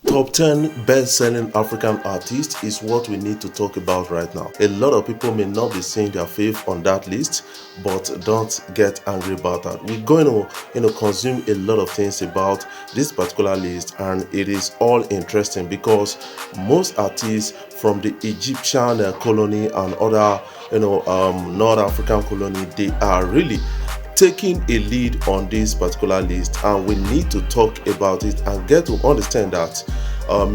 Top 10 best-selling African artists is what we need to talk about right now. A lot of people may not be seeing their faith on that list, but don't get angry about that. We're going to consume a lot of things about this particular list, and it is all interesting because most artists from the Egyptian colony and other North African colony, they are really taking a lead on this particular list, and we need to talk about it and get to understand that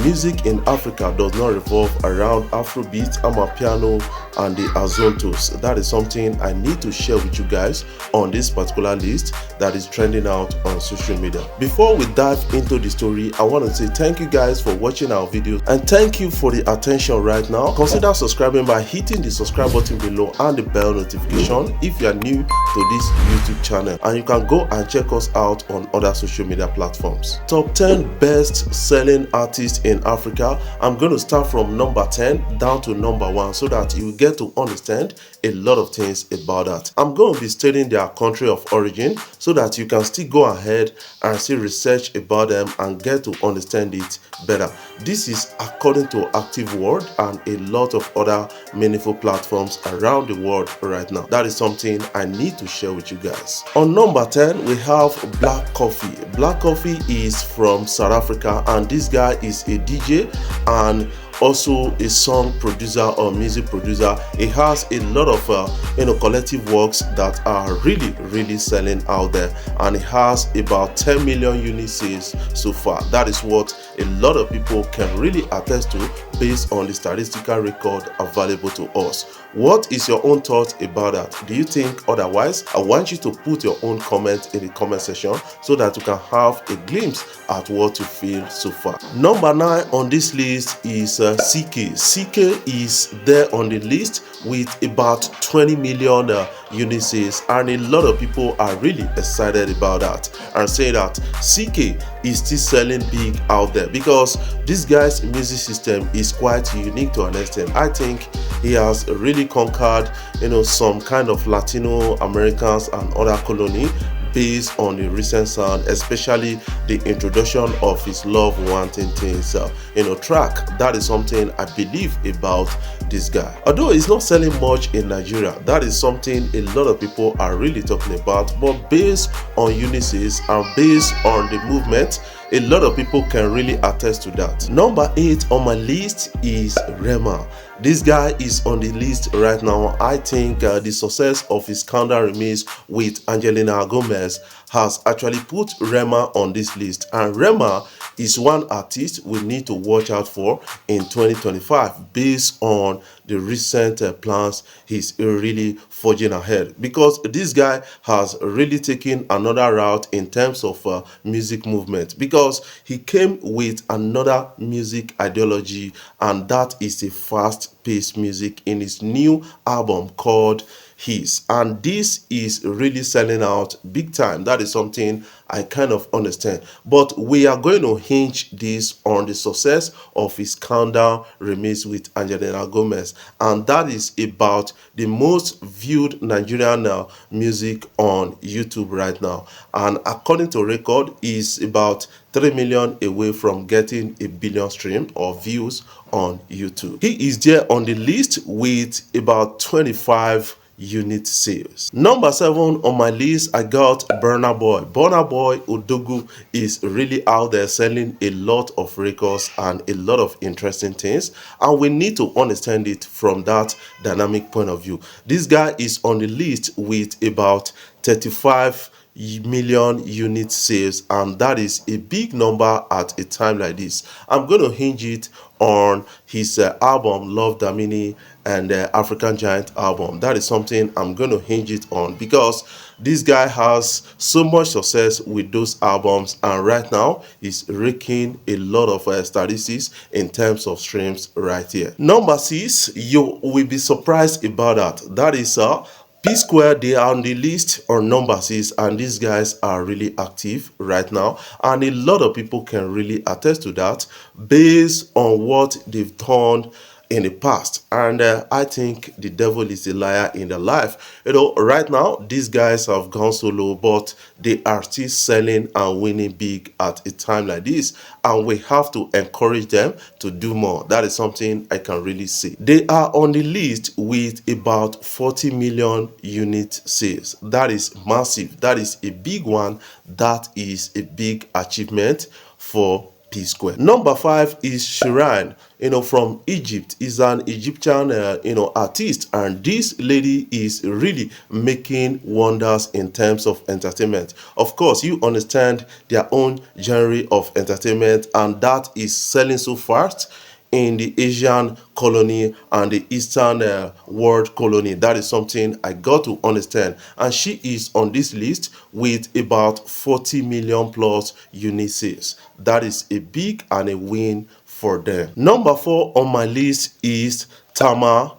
music in Africa does not revolve around Afrobeat, Amapiano, and the Azontos. That is something I need to share with you guys on this particular list that is trending out on social media. Before we dive into the story, I want to say thank you guys for watching our videos and thank you for the attention right now. Consider subscribing by hitting the subscribe button below and the bell notification if you are new to this YouTube channel, and you can go and check us out on other social media platforms. Top 10 best selling artists in Africa. I'm going to start from number 10 down to number 1 so that you get to understand a lot of things about that. I'm going to be stating their country of origin so that you can still go ahead and still research about them and get to understand it better. This is according to Active World and a lot of other meaningful platforms around the world right now. That is something I need to share with you guys. On number 10, we have Black Coffee. Black Coffee is from South Africa, and this guy is a DJ and also a song producer or music producer. He has a lot of collective works that are really selling out there, and it has about 10 million unit sales so far. That is what a lot of people can really attest to based on the statistical record available to us. What is your own thought about that? Do you think otherwise? I want you to put your own comment in the comment section so that you can have a glimpse at what you feel so far. Number 9 on this list is CK. CK is there on the list with about 20 million unit sales, and a lot of people are really excited about that and say that CK is still selling big out there because this guy's music system is quite unique to an extent. I think he has really conquered some kind of Latino Americans and other colony based on the recent sound, especially the introduction of his Love Wanting Things track. That is something I believe about this guy. Although he's not selling much in Nigeria, that is something a lot of people are really talking about, but based on Unisys and based on the movement, a lot of people can really attest to that. Number 8 on my list is Rema. This guy is on the list right now. I think the success of his Countdown remix with Angelina Gomez has actually put Rema on this list, and Rema is one artist we need to watch out for in 2025 based on the recent plans he's really forging ahead, because this guy has really taken another route in terms of music movement, because he came with another music ideology, and that is a fast-paced music in his new album called His, and this is really selling out big time. That is something I kind of understand, but we are going to hinge this on the success of his Countdown remix with Angelina Gomez, and that is about the most viewed Nigerian music on YouTube right now, and according to record is about 3 million away from getting a billion stream or views on YouTube. He is there on the list with about 25 unit sales. Number 7 on my list, I got Burna Boy. Burna Boy Odogu is really out there selling a lot of records and a lot of interesting things, and we need to understand it from that dynamic point of view. This guy is on the list with about 35 million unit sales, and that is a big number at a time like this. I'm going to hinge it on his album Love Damini and African Giant album. That is something I'm going to hinge it on because this guy has so much success with those albums, and right now he's raking a lot of statistics in terms of streams right here. Number 6, you will be surprised about that. That is P Square. They are on the list on number 6, and these guys are really active right now, and a lot of people can really attest to that based on what they've done in the past. And I think the devil is a liar in their life. Right now, these guys have gone solo, but they are still selling and winning big at a time like this. And we have to encourage them to do more. That is something I can really see. They are on the list with about 40 million unit sales. That is massive. That is a big one. That is a big achievement for P Square. Number 5 is Shan, from Egypt. Is an Egyptian, artist, and this lady is really making wonders in terms of entertainment. Of course, you understand their own genre of entertainment, and that is selling so fast in the Asian colony and the Eastern world colony. That is something I got to understand. And she is on this list with about 40 million plus unit sales. That is a big and a win for them. Number 4 on my list is Tahma,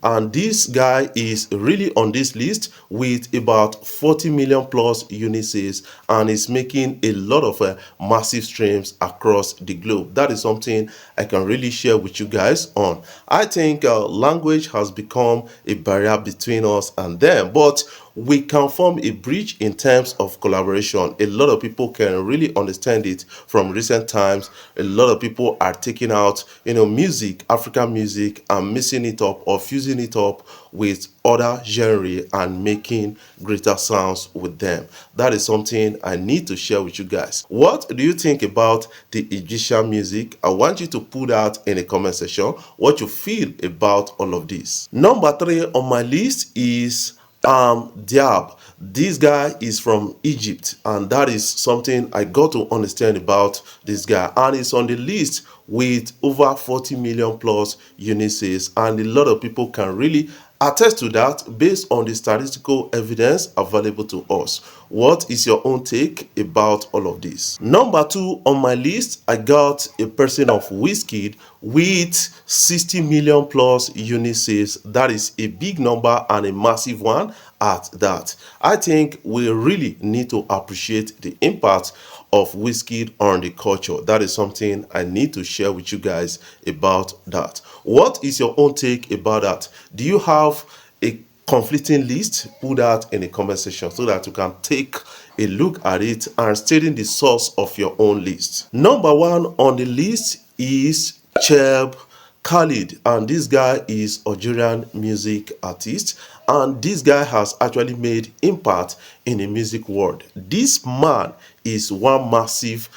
and this guy is really on this list with about 40 million plus unit sales and is making a lot of massive streams across the globe. That is something I can really share with you guys on. I think language has become a barrier between us and them, but we can form a bridge in terms of collaboration. A lot of people can really understand it from recent times. A lot of people are taking out, music, African music, and mixing it up or fusing it up with other genre and making greater sounds with them. That is something I need to share with you guys. What do you think about the Egyptian music? I want you to put that in the comment section, what you feel about all of this. Number 3 on my list is Daab. This guy is from Egypt, and that is something I got to understand about this guy, and it's on the list with over 40 million plus unit sales, and a lot of people can really attest to that based on the statistical evidence available to us. What is your own take about all of this? Number 2 on my list, I got a person of Wizkid with 60 million plus unit sales. That is a big number and a massive one at that. I think we really need to appreciate the impact of Wizkid on the culture. That is something I need to share with you guys about that. What is your own take about that? Do you have a conflicting list? Put that in the comment section so that you can take a look at it and stating the source of your own list. Number 1 on the list is Cheb Khalid, and this guy is Algerian music artist, and this guy has actually made impact in the music world. This man is one massive,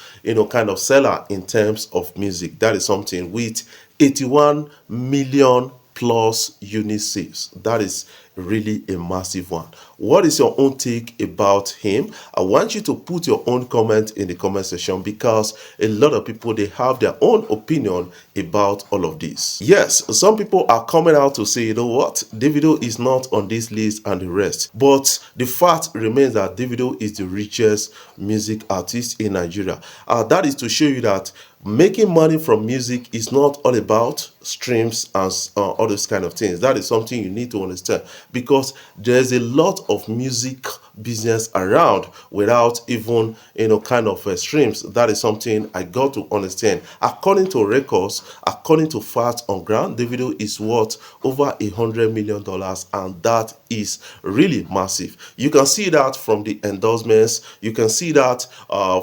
kind of seller in terms of music. That is something with 81 million plus unit sales. That is really a massive one. What is your own take about him? I want you to put your own comment in the comment section, because a lot of people, they have their own opinion about all of this. Yes, some people are coming out to say, you know what, Davido is not on this list and the rest, but the fact remains that Davido is the richest music artist in Nigeria. That is to show you that making money from music is not all about streams and all those kind of things. That is something you need to understand, because there's a lot of music business around without even kind of streams. That is something I got to understand. According to records, according to facts on ground, Davido is worth over $100 million, and that is really massive. You can see that from the endorsements. You can see that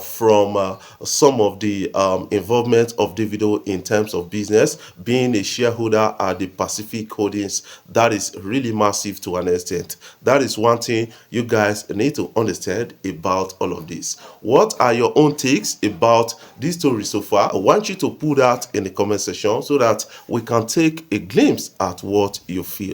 from some of the involvement of Davido in terms of business, being a shareholder at the Pacific Holdings. That is really massive to an extent. That is one thing you guys need to understand about all of this. What are your own takes about this story so far? I want you to put that in the comment section so that we can take a glimpse at what you feel.